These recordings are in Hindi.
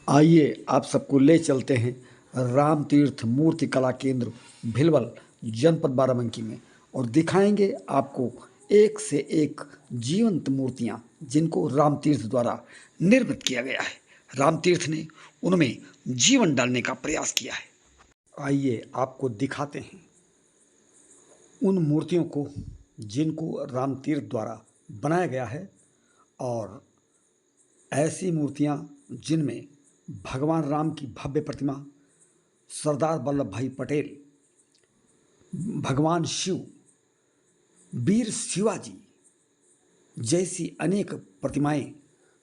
आइए आप सबको ले चलते हैं राम तीर्थ मूर्ति कला केंद्र भिलवल जनपद बाराबंकी में और दिखाएंगे आपको एक से एक जीवंत मूर्तियां जिनको राम तीर्थ द्वारा निर्मित किया गया है। राम तीर्थ ने उनमें जीवन डालने का प्रयास किया है। आइए आपको दिखाते हैं उन मूर्तियों को जिनको राम तीर्थ द्वारा बनाया गया है और ऐसी मूर्तियां जिनमें भगवान राम की भव्य प्रतिमा, सरदार वल्लभ भाई पटेल, भगवान शिव, वीर शिवाजी जैसी अनेक प्रतिमाएं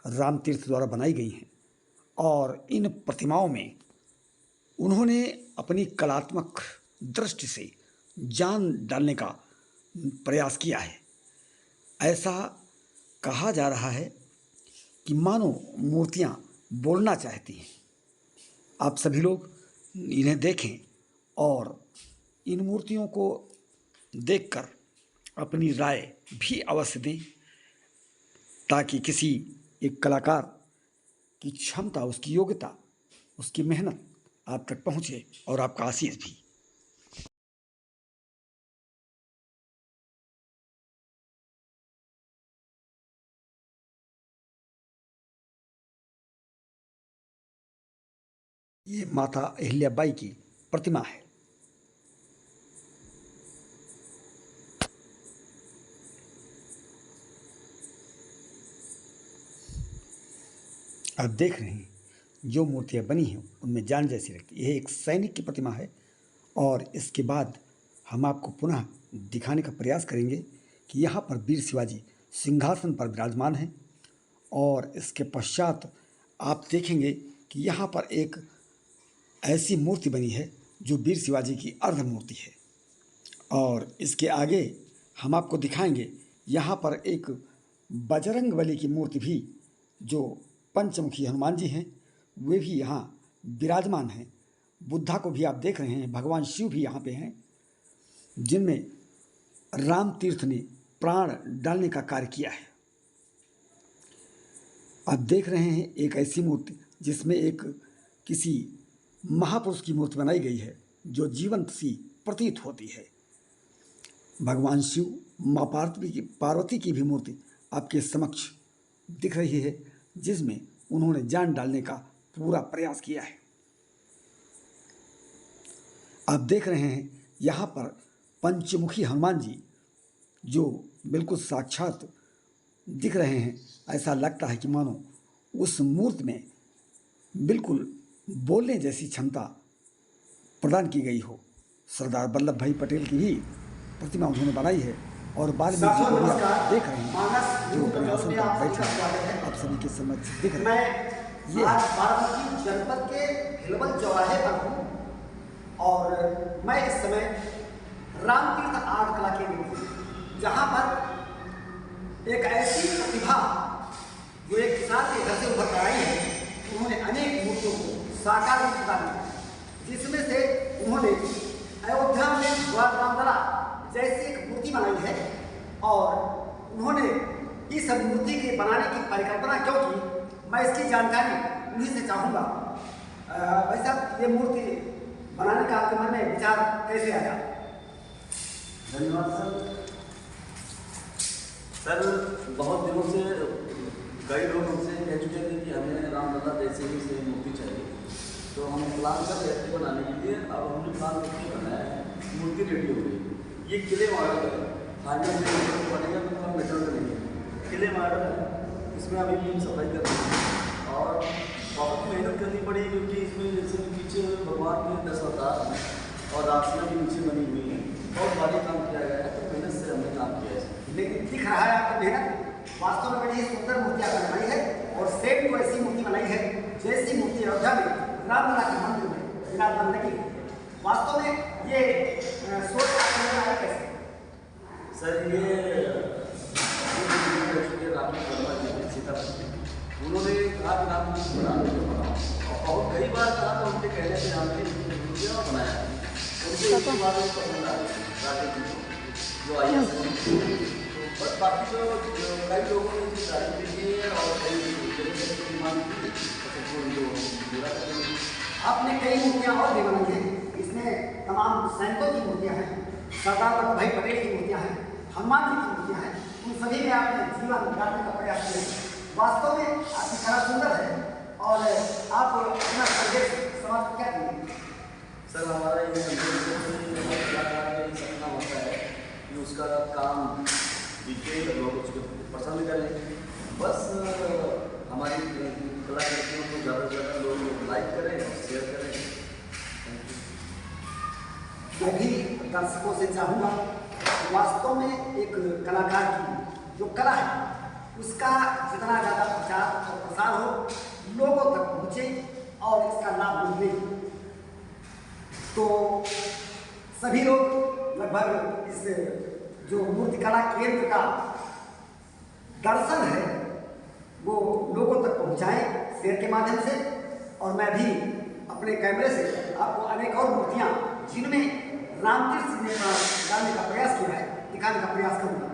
राम तीर्थ द्वारा बनाई गई हैं और इन प्रतिमाओं में उन्होंने अपनी कलात्मक दृष्टि से जान डालने का प्रयास किया है। ऐसा कहा जा रहा है कि मानो मूर्तियां बोलना चाहती हैं। आप सभी लोग इन्हें देखें और इन मूर्तियों को देखकर अपनी राय भी अवश्य दें ताकि किसी एक कलाकार की क्षमता, उसकी योग्यता, उसकी मेहनत आप तक पहुँचे और आपका आशीष भी। ये माता अहिल्याबाई की प्रतिमा है। आप देख रहे हैं जो मूर्तियाँ बनी हैं उनमें जान जैसी लगती है। यह एक सैनिक की प्रतिमा है और इसके बाद हम आपको पुनः दिखाने का प्रयास करेंगे कि यहाँ पर वीर शिवाजी सिंहासन पर विराजमान हैं और इसके पश्चात आप देखेंगे कि यहाँ पर एक ऐसी मूर्ति बनी है जो वीर शिवाजी की अर्ध मूर्ति है और इसके आगे हम आपको दिखाएंगे यहाँ पर एक बजरंगबली की मूर्ति भी, जो पंचमुखी हनुमान जी हैं, वे भी यहाँ विराजमान हैं। बुद्धा को भी आप देख रहे हैं, भगवान शिव भी यहाँ पे हैं जिनमें राम तीर्थ ने प्राण डालने का कार्य किया है। आप देख रहे हैं एक ऐसी मूर्ति जिसमें एक किसी महापुरुष की मूर्ति बनाई गई है जो जीवंत सी प्रतीत होती है। भगवान शिव, माँ पार्वती की भी मूर्ति आपके समक्ष दिख रही है जिसमें उन्होंने जान डालने का पूरा प्रयास किया है। आप देख रहे हैं यहाँ पर पंचमुखी हनुमान जी जो बिल्कुल साक्षात दिख रहे हैं। ऐसा लगता है कि मानो उस मूर्ति में बिल्कुल बोलने जैसी क्षमता प्रदान की गई हो। सरदार वल्लभ भाई पटेल की भी प्रतिमा उन्होंने बनाई है और बाद में जो भी आप देख रहे हैं जो अपने आसन पर बैठे हैं, आप सभी के समक्ष दिख रहे हैं। ये बाराबंकी जनपद के भिलवल चौराहे पर हूँ और मैं इस समय राम तीर्थ आर्ट कला केंद्र में, जहाँ पर एक ऐसी प्रतिभा जो एक किसान के घर से उभर कर आई है, उन्होंने अनेक मूर्तियों को साकार रूप प्रदान किया, जिसमें से उन्होंने अयोध्या में द्वार रामलला जैसी एक मूर्ति बनाई है और उन्होंने इस मूर्ति के बनाने की परिकल्पना क्यों की, मैं इसकी जानकारी उन्हीं से चाहूँगा। भाई साहब, ये मूर्ति बनाने का आपके मन में विचार कैसे आया? धन्यवाद सर। बहुत दिनों से कई लोग हमसे कह चुके थे कि हमें रामलला जैसे ही से मूर्ति चाहिए, तो हम प्लान कर रहे थे बनाने के लिए। अब हमने प्लान करके बनाया है, मूर्ति रेडी हो गई। ये किले मॉडल है, फाइनल में बनेगा तो हम मेटल में नहीं है, किले मॉडल है। इसमें अभी भी सफाई कर रहे हैं और बहुत मेहनत करनी पड़ी क्योंकि इसमें जैसे पीछे भगवान के 10 अवतार हैं और राशियाँ भी नीचे बनी हुई हैं। बहुत भारी काम किया गया है, तो मेहनत से हमने काम किया है। लेकिन दिख रहा है आपकी मेहनत। वास्तव में बड़ी सुंदर मूर्ति आपने बनाई है और सेम को ऐसी मूर्ति बनाई है जैसी मूर्ति अयोध्या में रामलला के मंदिर में विराजमान लगी। वास्तव में ये सोच कैसे? सर, ये उन्होंने कहा कि राम जी बना और कई बार कहा तो उनके कहने से हमने बनाया। उनसे एक बार पसंद आ गई जो आई, बस बाकी जो कई लोगों ने तारीफ की है और कई जो डिमांड थी तो उनको पूरा करेंगे। आपने कई मूर्तियाँ और भी बनाई हैं, इसमें तमाम सैनिकों की मूर्तियाँ हैं, सरदार वल्लभ भाई पटेल की मूर्तियाँ हैं, हनुमान जी की मूर्तियाँ हैं, उन सभी में आपने जीवन डालने का प्रयास किया है। वास्तव में आपकी कला सुंदर है और आप अपना संदेश समाज को क्या देंगे? सर हमारा ये संदेश है कि हर कलाकार का ये सपना होता है कि उसका काम दिखे, लोग उसको पसंद करें। बस हमारी कलाकृतियों को ज़्यादा से ज़्यादा लोग लाइक करें और शेयर करें। मैं भी दर्शकों से चाहूँगा वास्तव में एक कलाकार की जो कला है उसका जितना ज़्यादा प्रचार और प्रसार हो, लोगों तक पहुँचे और इसका लाभ मिले, तो सभी लोग लगभग इस जो मूर्तिकला केंद्र का दर्शन है वो लोगों तक पहुँचाएँ शेयर के माध्यम से। और मैं भी अपने कैमरे से आपको अनेक और मूर्तियाँ जिनमें रामतीर्थ ने डालने का प्रयास किया है दिखाने का प्रयास करूँगा।